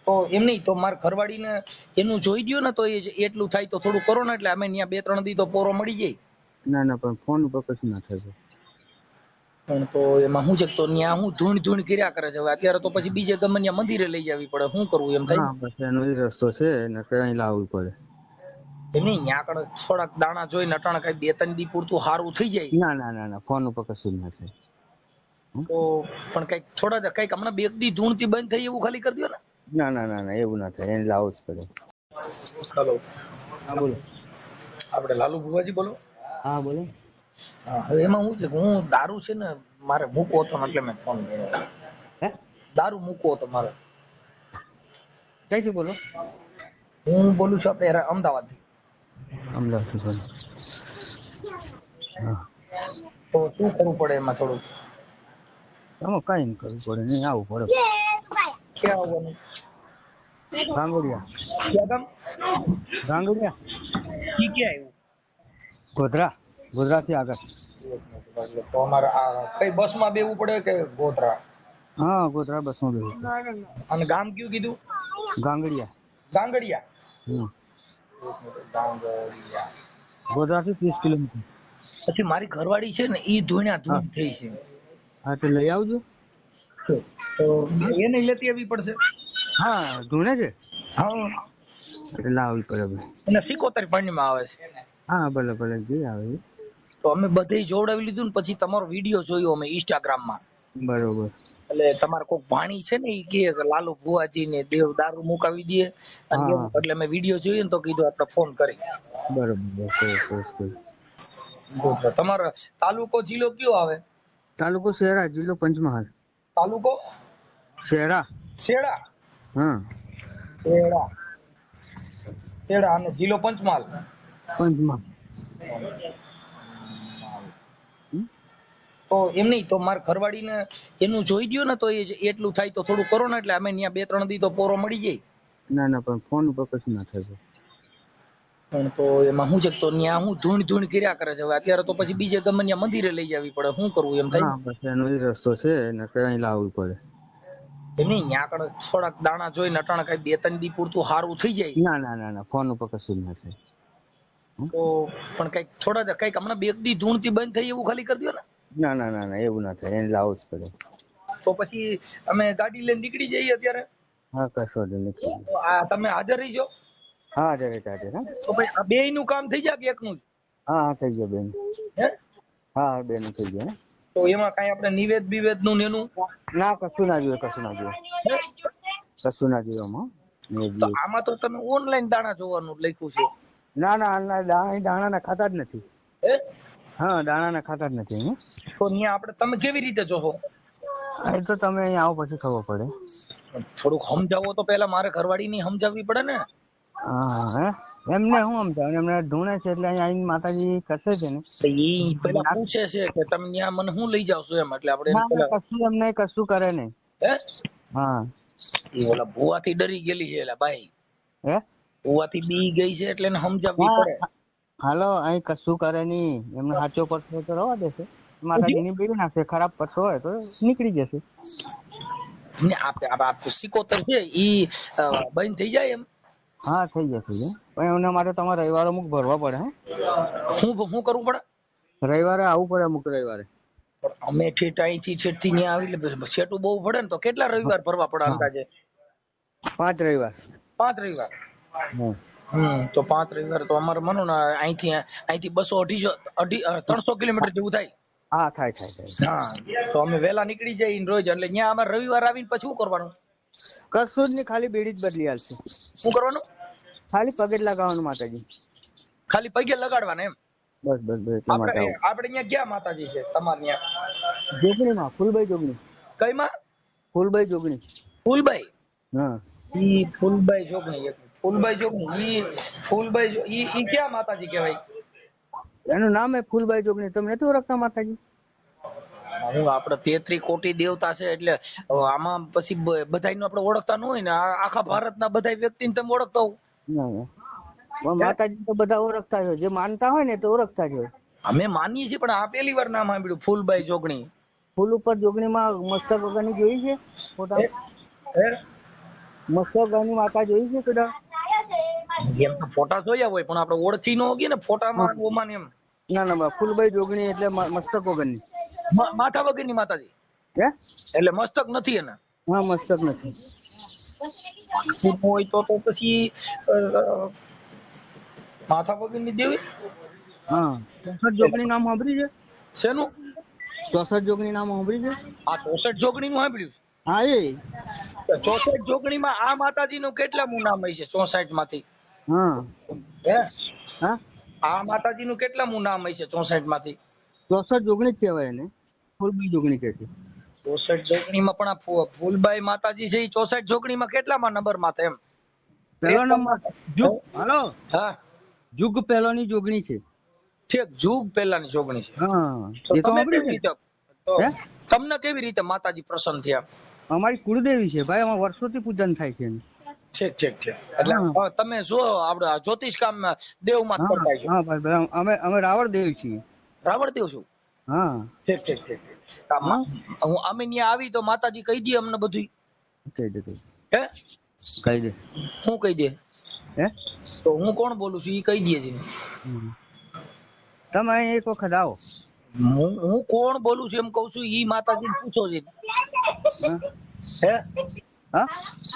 તો એમ નહીં તો મારા ઘરવાળીને એનું જોઈ દ્યો ને તો એટલું થાય તો થોડું કરો ને એટલે અમે ત્યાં 2-3 દી તો પોરો મળી જાય. ના ના પણ ફોન ઉપર કશું ના થાય. પણ તો એમાં શું છે તો ત્યાં હું ધૂણ કર્યા કરે છે. હવે અત્યારે તો પછી બીજે ગમે ત્યાં મંદિરે લઈ જવી પડે, શું કરવું એમ થાય. હા બસ એનો એ રસ્તો છે ને કઈ લાવવું પડે. નહીં ત્યાં આગળ થોડાક દાણા જોઈને અટાણે કઈ 2-3 દી પૂરતું સારું થઈ જાય. ના ના ના ના ફોન ઉપર કશું ના થાય. તો પણ કઈક થોડા કઈક હમણાં 2 દી ધૂણથી બંધ થઈ એવું ખાલી કરી દો ને. ના ના ના ના એવું ના થાય, એને લાવવું જ પડે. હેલો, હા બોલો. આપણે લાલુ ભુવાજી બોલો. હા બોલો. હા, હવે એમાં શું છે હું દારૂ છે ને મારે મૂકવો હતો એટલે મેં ફોન કર્યો. હે દારૂ મૂકવો હતો મારે. ક્યાંથી બોલો? હું બોલું છું આપણે અમદાવાદથી. અમદાવાદ બોલો. હા તો શું કરવું પડે એમાં થોડું? આમાં કઈ નહીં કરવું પડે, નહીં આવવું પડે. ક્યાં આવવાનું? ગાંગડિયા. ક્યાં ગામ? ગાંગડિયા ઈ ક્યાં આવ્યું? ગોધરા. ગોધરાથી આગળ. તો અમારે આ કઈ બસમાં બેવું પડે કે ગોધરા? હા ગોધરા બસમાં બેસું. અને ગામ કયું કીધું? ગાંગડિયા. ગાંગડિયા. ગાંગડિયા ગોધરાથી 30 કિલોમીટર. પછી મારી ઘરવાળી છે ને ઈ ધૂણ્યા ધૂણ થઈ છે. હા તો લઈ આવજો. તો એને લેતી આવવી પડશે. હા ધૂણે છે. હા, એટલે લાવવી પડે. અને 77 પાણીમાં આવે છે. હા ભલે ભલે જે આવે. તો અમે બધે જોડાવી લીધું ને પછી તમારો વિડીયો જોયો અમે ઇન્સ્ટાગ્રામમાં. બરોબર. એટલે તમારે કોઈક ભાણી છે ને ઈ કે લાલુ ભુવાજી ને દેવ દારૂ મુકાવી દે અને હા એવું. એટલે મેં વિડીયો જોયો ને તો કીધું આપણે ફોન કરી. બરોબર. તમારો તાલુકો જિલ્લો કયો આવે? તાલુકો શેરા, જિલ્લો પંચમહાલ. તાલુકો શેરા. શેડા. હા શેડા અને જિલ્લો પંચમહાલ. પંચમહાલ. તો એમ નહીં તો મારા ઘરવાળીને એનું જોઈ દ્યો ને તો એટલું થાય તો થોડું કરો ને એટલે અમે ત્યાં 2-3 દી તો પોરો મળી જાય. ના ના પણ ફોન ઉપર કશું ના થાય. પણ તો એમાં શું છે તો ત્યાં હું ધૂણ કર્યા કરે છે. હવે અત્યારે તો પછી બીજે ગમે ત્યાં મંદિરે લઈ જવી પડે, શું કરવું એમ થાય. હા બસ એનો એ રસ્તો છે ને કઈ લાવવું પડે. નહીં ત્યાં આગળ થોડાક દાણા જોઈને અટાણે કઈ 2-3 દી પૂરતું સારું થઈ જાય. ના ના ના ના ફોન ઉપર કશું ના થાય. તો પણ કઈક થોડા કઈક હમણાં 2 દી ધૂણથી બંધ થઈ એવું ખાલી કરી દો ને. ના ના ના ના એવું ના થાય, એને લાવવું જ પડે. તો પછી અમે ગાડી લઈને નીકળી જઈએ અત્યારે. હા કશો નહીં. તો આ તમે હાજર રહીજો. હા હાજર. તો ભાઈ આ બે નું કામ થઈ જાય કે એકનું જ? હા થઈ ગયો બેન. હે હા બેન થઈ ગયો. તો એમાં કઈ આપણે નિવેદ નું એનું ના કશું ના જોઈએ. કશું ના જોઈએ તો આમાં તો તમે ઓનલાઈન દાણા જોવાનું લખ્યું છે. ના દાણા ના ખાતા જ નથી. હે હા દાણા ના ખાતા જ નથી. તો અહીંયા આપણે તમે કેવી રીતે જોશો? એ તો તમે અહીંયા આવો પછી ખબર પડે. થોડુંક સમજાવો તો પેલા મારે ઘરવાળી ની સમજાવવી પડે ને. હા એમને હું સમજાવ, એમને ધૂણે છે એટલે અહીંયા આવીને માતાજી કરશે છે ને. તો ઈ પેલા પૂછે છે કે તમે ત્યાં મને હું લઈ જાવશો એમ, એટલે આપણે એને પેલા કશું એમને કશું કરે નહીં. હે હા ઈ ઓલા ભુવાથી ડરી ગયેલી છે એલા ભાઈ. હે ભુવાથી બી ગઈ છે એટલે એને સમજાવવી પડે. હાલો અહીં કશું કરે નહીં. એમને સાચો પરસો તો રવા દેશે. માતાજી ની બેડી નાખશે. ખરાબ પરસો હોય તો નીકળી જશે. ને આપણે 77 છે ઈ બંધ થઈ જાય એમ? હા થઈ જશે. પણ એના માટે તમારે રવિવારે અમુક ભરવા પડે. શું કરવું પડે? રવિવારે આવવું પડે. અમુક રવિવારે અમે અહીંથી થી ત્યાં આવી સેટું બહુ પડે ને તો કેટલા રવિવાર ભરવા પડે અંદાજે? 5 રવિવાર. 5 રવિવાર. તો 5 રવિવાર તો અમારે મનો ને અહીંથી 200-250 300 કિલોમીટર જેવું થાય. હા થાય. હા તો અમે વેલા નીકળી જઈએ રોજ. એટલે ત્યાં અમારે રવિવાર આવીને પછી શું કરવાનું? કશું જ નહીં, ખાલી બેડી જ બદલી આલશે. શું કરવાનું? ખાલી પગે જ લગાવવાનું માતાજી. ખાલી પગે લગાડવાના એમ? બસ એટલા માટે આવું. આપણે અહીંયા ક્યાં માતાજી છે તમારે ત્યાં? જોગણીમાં ફૂલભાઈ જોગણી. કઈ માં? ફૂલભાઈ જોગણી. ફૂલભાઈ. હા ઈ ફૂલભાઈ જોગણી. ઈ ક્યાં માતાજી કહેવાય? એનું નામ હે ફૂલભાઈ જોગણી. તમે નથી ઓળખતા માતાજી? હું આપણે 33 કોટી દેવતા છે એટલે આમાં પછી બધાયનું આપણે ઓળખતા ન હોય ને. આખા ભારતના બધા વ્યક્તિને તમે ઓળખતા હો? ના પણ માતાજી તો બધા ઓળખતા જ હોય. જે માનતા હોય ને તો ઓળખતા જ હોય. અમે માનીએ છીએ પણ આ પહેલી વાર નામ સાંભળ્યું ફૂલભાઈ જોગણી. ફૂલ ઉપર જોગણીમાં મસ્તક વગરની જોઈ છે ફોટા? મસ્તકાની માતા જોઈ છે કદાચ? એમ તો ફોટા જોયા હોય પણ આપણે ઓળખી ન હોગી ને ફોટામાં ઓમાં ને એમ. ના ના, ફૂલબાઈ જોગણી એટલે મસ્તક વગરની. માથા વગરની માતાજી હે? એટલે મસ્તક નથી એને. હા, મસ્તક નથી. હોય તો પછી માથા વગરની દેવી. હા, 64 જોગણી નામ સાંભળ્યું છે? શેનું? 64 જોગણી નામ સાંભળ્યું છે? આ 64 જોગણી નું સાંભળ્યું. હા, એ 64 જોગણી માં આ માતાજી નું કેટલામું નામ હશે 64 માંથી? હા હે? હા, આ માતાજી નું કેટલામું નામ હશે 64 માંથી? 64 જોગણી જ કહેવાય એને, ફૂલબાઈ જોગણી કહે છે. 64 જોગણી માં પણ આ ફૂલબાઈ માતાજી છે એ 64 જોગણી માં કેટલામાં નંબર માં એમ? પહેલો નંબર જુગ. હાલો, હા, જુગ પહેલોની જોગણી છે. ઠીક, જુગ પહેલાની જોગણી છે. હા, તો એ તો તમે સાંભળ્યું કેવી છે. રીતે તો હે? તમને કેવી રીતે માતાજી પ્રસન્ન થયા? અમારી કુળદેવી છે ભાઈ, અમારે વર્ષોથી પૂજન થાય છે એનું. ઠીક ઠીક ઠીક. એટલે હા તમે જો આપણે જ્યોતિષ કામ દેવમાં હા કરતા છો? હા ભાઈ, અમે રાવળ દેવ છીએ. રાવણ દેવ છું. હા ઠીક ઠીક ઠીક. હા, હું અમે ત્યાં આવી તો માતાજી કહી દે અમને બધું. કહી દે હે? કહી દે. હું કહી દે? હે? તો હું કોણ બોલું છું એ કહી દે છે. તમે અહીં એક વખત આવો. હું કોણ બોલું છું એમ કઉ છું ઈ માતાજી પૂછો છે. હા હે? હા?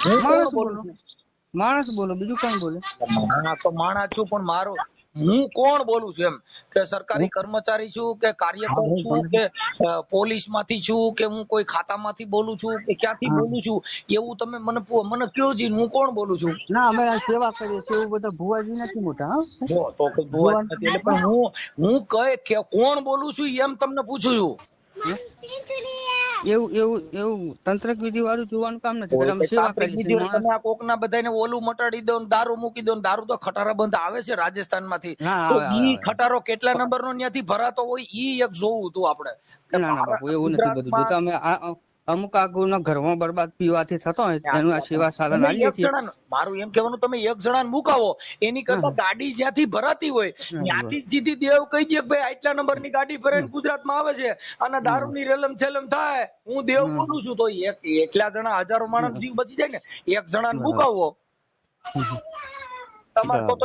હું કોણ માણસ બોલું બોલો, છું? માણસ બોલો, બીજું કોણ બોલે? માણસ તો માણસ છું પણ મારો હું કોણ બોલું છું એમ કે સરકારી કર્મચારી છું કે કાર્યકર છું કે પોલીસ માંથી છું કે હું કોઈ ખાતામાંથી બોલું છું કે ક્યાંથી હા. બોલું છું એવું તમે મને કયો જી હું કોણ બોલું છું? ના, અમે આ સેવા કરીએ છીએ, એવું બધા ભુવાજી નથી મોટા. હા, જો તો કઈ જોવા જ નથી એટલે પણ હું કે કોણ બોલું છું એમ તમને પૂછું છું. એવું એવું એવું તંત્રક વિધિ વાળું જોવાનું કામ નથી કોઈ કરતા, અમે કઈ સેવા તાંત્રિક કરીએ છીએ. વિધિ માણસ તમે આ કોકના બધાને ઓલું મટાડી દો ને દારૂ મૂકી દો ને દારૂ તો ખટારા બંધ આવે છે રાજસ્થાન માંથી ના તો આવે આવે ઈ આવે. ખટારો કેટલા નંબર નો ત્યાંથી ભરાતો હોય ઈ એક જોવું હતું આપણે કે ના ના બાપુ, એવું નથી બધું ગુજરાતમાં જોતા. અમે અમુક આગુના ઘરમાં બરબાદ પીવાથી થતો હોય એનું આ સેવા સાધન તમે આલીએ એક છીએ. જણા મારું એમ કહેવાનું તમે એક જણા મુકાવો એની કરતા ગાડી જ્યાંથી ભરાતી હોય ત્યાંથી સીધી દેવ કહી દે કે ભાઈ આટલા નંબર ની ગાડી ભરાઈને ગુજરાતમાં આવે છે અને દારૂ ની રેલમ છેલમ થાય હું દેવ બોલું છું તો એકલા જણા હજારો માણસ જીવ બચી જાય ને એક જણા મુકાવો. તમારે તો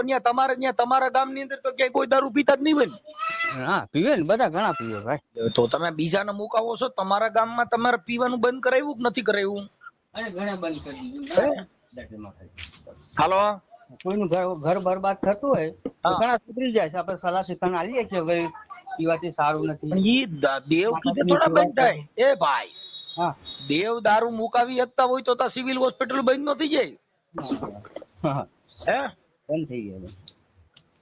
તમારા ગામ ની અંદર તો ક્યાંય કોઈ દારૂ પીતા જ નહીં હોય ને? હા, પીવે ને બધા, ઘણા પીવે ભાઈ. તો તમે બીજાને મુકાવો છો તમારા ગામમાં તમારે પીવાનું બંધ કરાવ્યું કે નથી કરાવ્યું? ઘણા બંધ કરી દીધું. હાલો, કોઈનું ઘર બરબાદ થતું હોય તો હા ઘણા સુધરી જાય છે. આપણે સલાહ શિક્ષણ આલીએ છીએ, ભાઈ પીવાથી સારું નથી. પણ ઈ દેવ કીધે માતાજીની થોડા સેવા બંધ કરો. થાય એ ભાઈ. હા દેવ દારૂ મુકાવી શકતા હોય તો સિવિલ હોસ્પિટલ બંધ ન થઈ જાય? હા, હે? બંધ થઈ ગયા.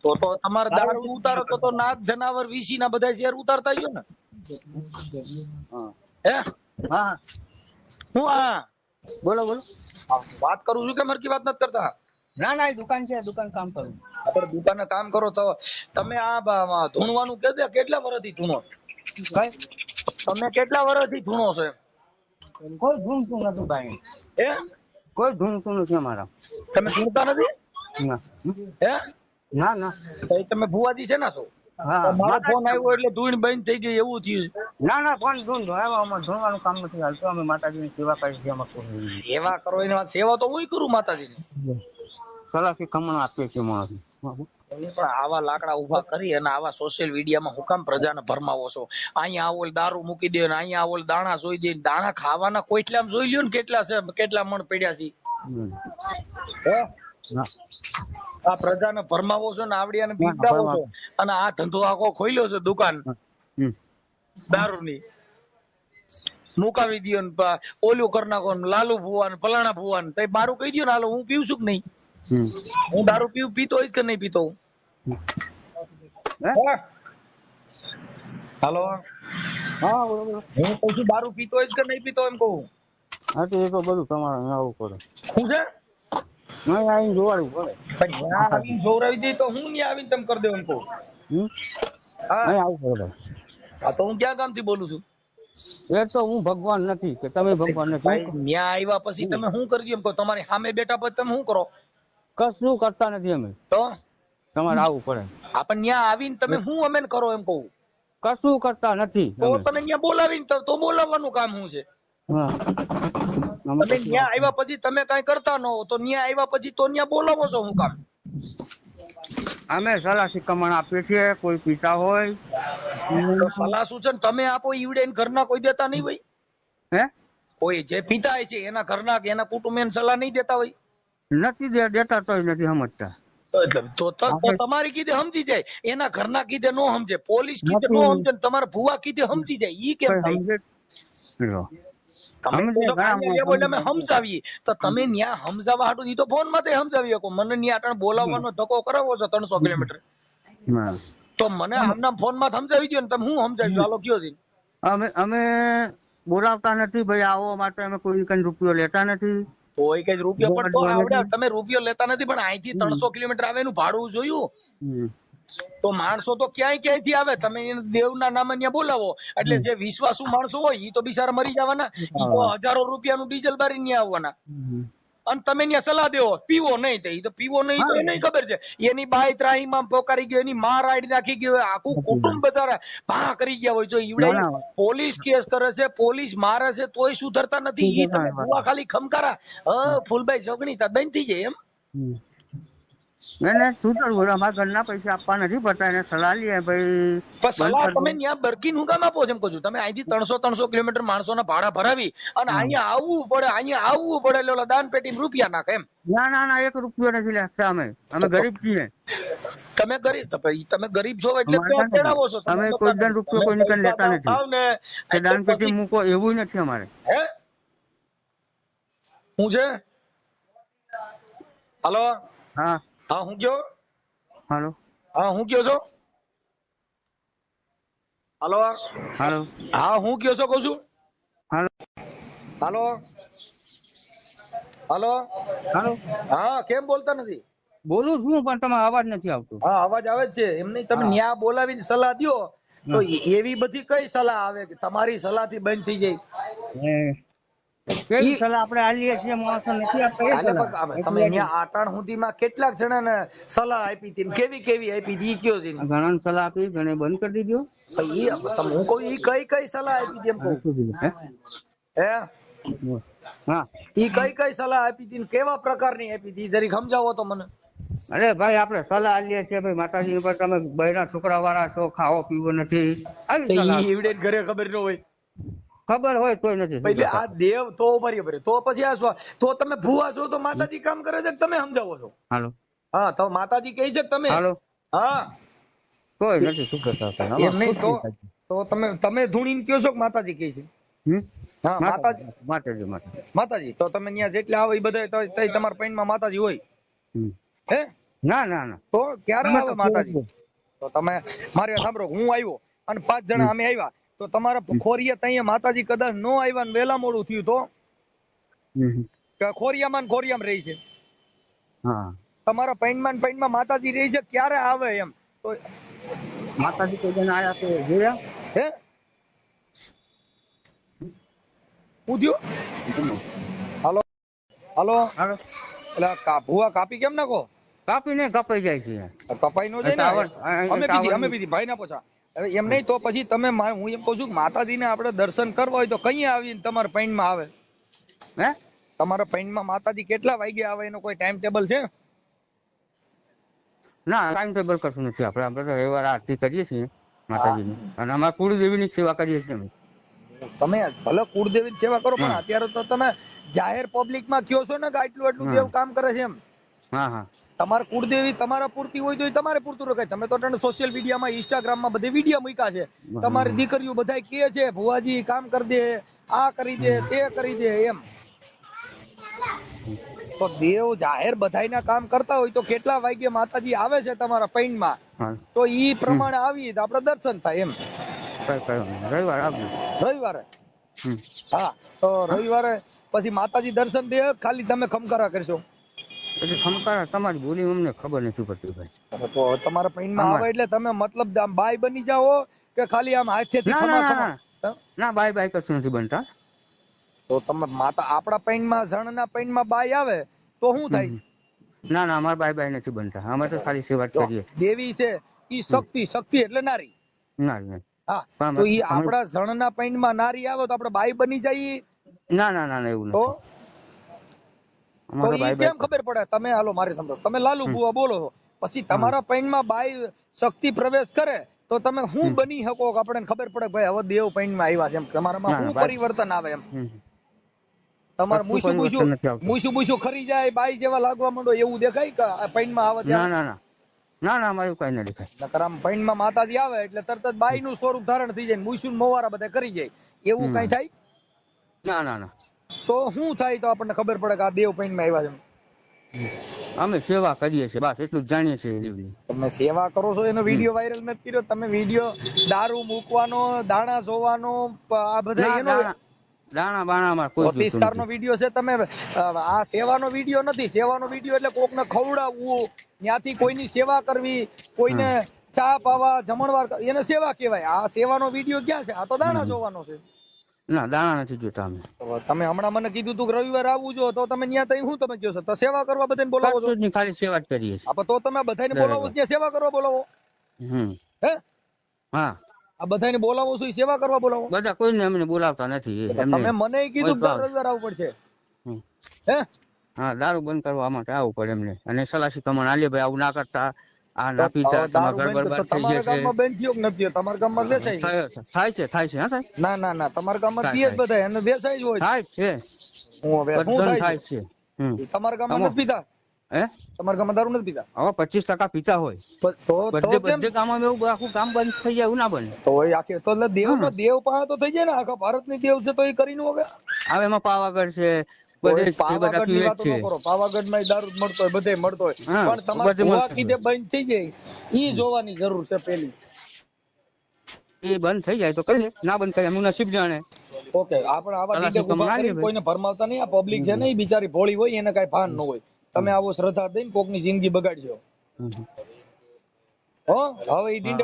તો તમારે દારૂ ઉતારો તો નાગ જનાવર વીસી ના બધા શેર ઉતારતા ગયો ને? હા હે? હા, હું આ બોલો બોલો. વાત કરું છું કે મરકી વાત નથી કરતા? ના ના, એ દુકાન છે, દુકાન કામ કરું. આપણે દુકાને કામ કરો તો તમે આ ધૂણવાનું કે દે કેટલા વર્ષથી ધૂણો? કઈ તમે કેટલા વર્ષથી ધૂણો છો એમ? કોઈ ધૂણતું નથી ભાઈ, હે? કોઈ ધૂણતું નથી અમારા. તમે ધૂણતા નથી? ના હે? ના ના. તો તમે ભુવાજી છે ને છો? હા, મારો ફોન આવ્યો એટલે ધૂણ બંધ થઈ ગઈ એવું થયું. ના ના, કોણ ધૂણતો? અમારે ધૂણવાનું કામ નથી હાલતું. અમે માતાજીની સેવા કરીએ છીએ. અમારે કોઈ સેવા કરો એની વાત સેવા તો હું કરું માતાજીની. સલાહથી કમણ આપીએ છીએ માણસ. પણ આવા લાકડા ઉભા કરી અને આવા સોશિયલ મીડિયામાં હું કામ પ્રજાને ભરમાવો છો? અહીંયા આવો દારૂ મૂકી દે ને અહીંયા આવો દાણા જોઈ દે. દાણા ખાવાના કોઈટલામ જોઈ લ્યો ને કેટલા છે, કેટલા મણ પડ્યા છે. હે? આ પ્રજાને ભરમાવો છો ને આવડિયાને બીવડાવો છો અને આ ધંધો આખો ખોલ્યો છે દુકાન દારૂની. મુકાવી દો ને ઓલું કરી નાખો ને લાલુ ભુવા ને ફલાણા ભુવા ને મારું કહી દો ને હાલો હું પીવું છું કે નહીં? હું દારૂ પીતો હોઈશ કે નહીં પીતો? હાલો, હા બરોબર. હું કહું છું દારૂ પીતો હોઈશ કે નહીં પીતો એમ કહું? હા, તો એ તો બધું તમારે આવવું પડે. શું છે? નહીં આવીને જોવાડવું પડે. પણ ત્યાં આવીને જોવરાવી દે તો હું ત્યાં આવીને તમે કરી દો એમ કહું? હા, અહીં આવવું પડે. હા તો હું ક્યાં ગામથી બોલું છું? એ તો હું ભગવાન નથી કે તમે ભગવાન નથી. ભાઈ ત્યાં આવ્યા પછી તમે શું કરી દો એમ કહો? તમારી સામે બેઠા પછી તમે શું કરો? કશું કરતા નથી અમે. તો તમારે આવવું પડે. આપણે ત્યાં આવીને તમે શું અમે કરો એમ કહું? કશું કરતા નથી તો અમે. તમે ત્યાં બોલાવીને તો બોલાવવાનું કામ શું છે? હા અમે તમે કશું ન્યા આવ્યા પછી તમે કઈ કરતા ન હો તો ન્યા આવ્યા પછી તો ન્યા બોલાવો છો હું કામ? અમે સલાહ શિખામણ આપીએ છીએ, કોઈ પીતા હોય તો સલાહ સૂચન તમે આપો, ઈવડે ઘરના કોઈ દેતા નહીં હોય? હે કોઈ જે પિતા છે એના ઘરના કે એના કુટુંબ એને સલાહ નહીં દેતા હોય? નથી દેતા તોય નથી સમજતા. તો તમારી કીધે સમજી જાય, એના ઘરના કીધે નો સમજે, પોલીસ કીધે નો નથી સમજે, તમારા ભુવા કીધે સમજી જાય, ઈ કેમ કોઈ થાય? સમજે લો. તમે સમજે બોલો ઘણા અહીંયા લેવો એટલે અમે સમજાવીએ, તો તમે ન્યા સમજાવવા હાટું ઈ તો ફોન માં સમજાવી શકો. મને ન્યા અટાણે બોલાવવાનો ધક્કો કરાવો છો 300 કિલોમીટર, હા. તો મને આમના ફોન માં સમજાવી દો ને. તમે હું સમજાવી દો, હાલો કયો છે? અમે બોલાવતા નથી ભાઈ, આવો માટે અમે કોઈ કઈ રૂપિયો લેતા નથી. કોઈ કઈ રૂપિયો પણ તો બોલાવવા આવડે, નથી. તમે રૂપિયો લેતા નથી પણ અહીંથી 300 કિલોમીટર આવે એનું ભાડું જોયું? હમ. તો માણસો તો ક્યાંયથી આવે, તમે એને દેવના નામે ન્યા બોલાવો એટલે જે વિશ્વાસુ માણસો હોય ઈ તો બિચારા મરી જવાના, ઈ તો હજારો રૂપિયાનું ડીઝલ બારી ન્યા આવવાના. અને તમે ન્યા સલાહ દેવો પીવો નહીં, તો ઈ તો પીવો નહીં, તો એને ખબર છે એની બાઈ ત્રાહીમાં પોકારી ગયો, એની માં રાડી નાખી ગયો, આખું કુટુંબ બચારા ભા કરી ગયા હોય. જો ઈવડે પોલીસ કેસ કરે છે, પોલીસ મારે છે, તોય સુધરતા નથી. ઈ તમે ભુવા ખાલી ખમકારા ફૂલભાઈ સગણી તા બંધ થઈ જાય એમ. એને સુધરવું, અમારા ઘરના પૈસા આપવા નથી પડતા, એને સલાહ લઈએ ભાઈ. પણ સલાહ તમે ત્યાં બરકીન હું કામ આપો છો એમ કહું છું? તમે અહીંથી 300 કિલોમીટર માણસોના ભાડા ભરાવી અને અહીંયા આવવું પડે, એટલે ઓલા દાન પેટીમાં રૂપિયા નાખે એમ. ના 1 રૂપિયો નથી લેતા. અમે ગરીબ છીએ. તમે ગરીબ, તમે ગરીબ છો એટલે પેટ ચડાવો છો. અમે કોઈ દંડ રૂપિયો કોઈ નીકળ લેતા નથી. દાન પેટી મૂકો એવું નથી અમારે. હે હું છે? હાલો, હા હા હું કયો? હાલો હા હું કયો છો? હાલો, હાલો હા હું કયો છો કહું છું? હાલો હાલો, હાલો, હાલો હા કેમ બોલતા નથી? બોલું છું પણ તમારો અવાજ નથી આવતો. હા અવાજ આવે જ છે. એમ નહીં, તમે ન્યા બોલાવીને સલાહ દ્યો તો એવી બધી કઈ સલાહ આવે કે તમારી સલાહ થી બંધ થઈ જાય? કેવી સલાહ આપણે આલીએ છીએ, માણસો નથી આપતા એ સલાહ. તમે ન્યા આટાણ સુધીમાં કેટલાક જણાને સલાહ આપી હતી, કેવી આપી હતી ઈ કયો છે? ઘણા સલાહ આપી, ઘણે બંધ કરી દીધો. હું કહું ઈ કઈ સલાહ આપી હતી એમ કહું? હે હા ઈ કઈ સલાહ આપી હતી, કેવા પ્રકારની આપી હતી જરીક સમજાવો તો મને. અરે ભાઈ આપણે સલાહ આલીએ છીએ ભાઈ, માતાજી ઉપર તમે બૈરા છોકરા વાળા છો, ખાવો પીવો નથી, આવી સલાહ. ઈ એવડે ઘરે ખબર ન હોય? ખબર હોય તોય નથી એટલે સુધરતા. આ દેવ તો બરાબર, તો પછી આ તો તમે ભૂવા છો તો માતાજી કામ કરે છે કે તમે સમજાવો છો? હાલો હા તો માતાજી કહે છે કે તમે? હાલો હા કોઈ નથી સુધરતા. એમ નહીં, તો તમે ધૂણીને કયો છો કે માતાજી કહે છે? હા માતાજી. તો તમે ત્યાં જેટલા આવે એ બધા તમારા પૈણમાં માતાજી હોય? હે ના તો ક્યારે આવે માતાજી? તો તમે મારી વાત સાંભળો, હું આવ્યો અને 5 જણા અમે આવ્યા, તો તમારા ખોરિયા ત્યાં માતાજી કદાચ નો આવ્યા ને વેલા મોડું થયું તો ખોરિયામાં રહી છે. હા તમારા પૈણમાં માતાજી રહી છે, ક્યારે આવે એમ? તો માતાજી કોઈ જણ આયા તો જોયા? હે પૂછ્યું? હાલો હાલો, હાલો એટલે ભૂવા કાપી કેમ નાખો? કાપીને કપાઈ જાય છે. કપાઈ નો જાય ને. અમે પીધી ભાઈ ના પૂછા. હવે એમ નહીં, તો પછી તમે હું એમ કહું છું કે માતાજીને આપણે દર્શન કરવા હોય તો કઈ આવીને તમારા પૈણમાં આવે? હે તમારા પૈણમાં માતાજી કેટલા વાગે આવે એનો કોઈ ટાઈમ ટેબલ છે? ના ટાઈમ ટેબલ કશું નથી. આપણે તો રવિવાર આરતી કરીએ છીએ માતાજીની, અને અમારા કુળદેવીની સેવા કરીએ છીએ અમે. તમે ભલે કુળદેવીની સેવા કરો પણ અત્યારે તો તમે જાહેર પબ્લિકમાં કયો છો ને કે આટલું દેવ કામ કરે છે એમ. હા તમારે કુળદેવી તમારા પૂરતી હોય તો તમારે પૂરતું રખાય. તમે તો સોશિયલ મીડિયામાં, ઇન્સ્ટાગ્રામમાં બધે વિડીયો મૂક્યા છે, તમારી દીકરીઓ બધા કહે છે ભુવાજી કામ કરી દે, આ કરી દે, તે કરી દે એમ. તો દેવ જાહેર બધાયના કામ કરતા હોય તો કેટલા વાગ્યે માતાજી આવે છે તમારા પૈણમાં, તો ઈ પ્રમાણે આવી તો આપણે દર્શન થાય એમ. રવિવાર આવજો. રવિવારે? હા તો રવિવારે પછી માતાજી દર્શન દે, ખાલી તમે ખમકારા કરશો? એટલે ખમકારા તમારી બોલી અમને ખબર નથી પડતી ભાઈ. તો તમારા પૈણમાં આવે એટલે તમે મતલબ આમ બાય બની જાઓ કે ખાલી આમ હાથેથી ના બાય કશું નથી બનતા. તો તમે માતા આપણા પૈણમાં, જણના પૈણમાં બાય આવે તો શું થાય? ના અમારે બાય નથી બનતા. અમે તો ખાલી સેવા જ કરીએ. દેવી છે ઈ શક્તિ એટલે નારી. હા તો ઈ આપણા જણના પૈણમાં નારી આવે તો આપણે બાય બની જઈએ? ના એવું નથી. તો અમારા ઈ ભાઈ કેમ ખબર પડે? તમે હાલો મારી સમજો, તમે લાલુ બુઆ બોલો છો, પછી તમારા પૈણમાં બાઈ શક્તિ પ્રવેશ કરે તો તમે શું બની શકો કે આપણને ખબર પડે ભાઈ હવે દેવ પૈણમાં આવ્યા છે, એમ તમારામાં ના, શું ના, ભાઈ. પરિવર્તન આવે એમ? હમ. તમારે કશું પરિવર્તન નથી આવતું. મૂસું ખરી જાય, બાઈ જેવા લાગવા માંડો એવું દેખાય કે આ પૈણમાં આવે ના ત્યારે? ના ના ના ના અમારું કઈ ના દેખાય. નકર આમ પૈણમાં માતાજી આવે એટલે તરત જ બાઈ નું સ્વરૂપ ધારણ થઈ જાય, મૂસું મોવારા બધા કરી જાય, એવું કઈ થાય? ના ના ના તો શું થાય તો આપણને ખબર પડે કે આ દેવ પૈણમાં આવ્યા છે? અમે સેવા કરીએ છીએ, બસ એટલું જ જાણીએ છીએ. તમે સેવા કરો છો એનો વિડીયો વાયરલ નથી કર્યો? તમે વિડીયો દારૂ મૂકવાનો, દાણા જોવાનો, આ બધા ના, એનો દાણા બાણા અમારે કોઈ જોતું જ્યોતિષકાર નો નથી. વિડીયો છે. તમે આ સેવાનો વિડીયો નથી. સેવાનો વિડીયો એટલે કોકને ખવડાવવું, ત્યાંથી કોઈની સેવા કરવી, કોઈને ચા પાવા, જમણવાર એને સેવા કહેવાય. આ સેવાનો વિડીયો ક્યાં છે? આ તો દાણા જોવાનો છે. ના, દાણા નથી જોતા અમે. તો તમે હમણાં મને કીધું તું કે રવિવારે આવવું જો, તો તમે ત્યાં તઈ શું તમે કહો છો? તો સેવા કરવા બધાને બોલાવો છો? કશું જ નહીં, ખાલી સેવા જ કરીએ છીએ. તો તમે બધાને બોલાવો છો, ત્યાં સેવા કરવા બોલાવો? હે? હા, આ બધાને બોલાવો છો, ઈ સેવા કરવા બોલાવો? બધા કોઈને અમને બોલાવતા નથી. તમે મને કીધું કે રવિવાર આવવું પડશે. હે? હા, દારૂ બંધ કરવા માટે આવવું પડે એમને. અને સલાહ કમણ આલે ભાઈ આવું ના કરતા, આ ના પીતા, તમારા ઘર બરબાદ થઈ તમારા જશે. ગામમાં બેન થયો કે નથી થયો? તમારા ગામમાં વેચાય છે? થાય છે હા થાય. ના તમારા ગામમાં પીએ જ બધા, એને વેચાય જ હોય. થાય છે, શું બધું થાય છે? તમારા ગામમાં નથી પીતા? હે? તમારા ગામમાં દારૂ નથી પીતા? હવે 25% પીતા હોય. તો કેમ? બધે ગામમાં એવું આખું કામ બંધ થઈ જાય એવું ના બને. તો આખે તો એટલે દેવનો દેવ પાસે તો થઈ જાય ને, આખા ભારતની દેવ છે તો એ કરી નો વગર. હવે એમાં પાવાગઢ છે, પાવાગઢ ની વાતો ન કરો. પાવાગઢ માં દારૂ જ મળતો હોય, બધે મળતો હોય, પણ તમારે ભુવા કીધે બંધ થઈ જાય ઈ જોવાની જરૂર છે પેલી. એ બંધ થઈ જાય તો કરીએ, ના બંધ થાય એમનું નસીબ જાણે. ઓકે, આપણે આવા ડીડક ઉભા કરીને કોઈને ભરમાવતા નહીં. આ પબ્લિક છે ને, એ બિચારી ભોળી હોય, એને કઈ ભાન ન હોય. તમે આવો શ્રદ્ધા દઈને કોકની જિંદગી બગાડશો. હો હવે ઈ ડીંડક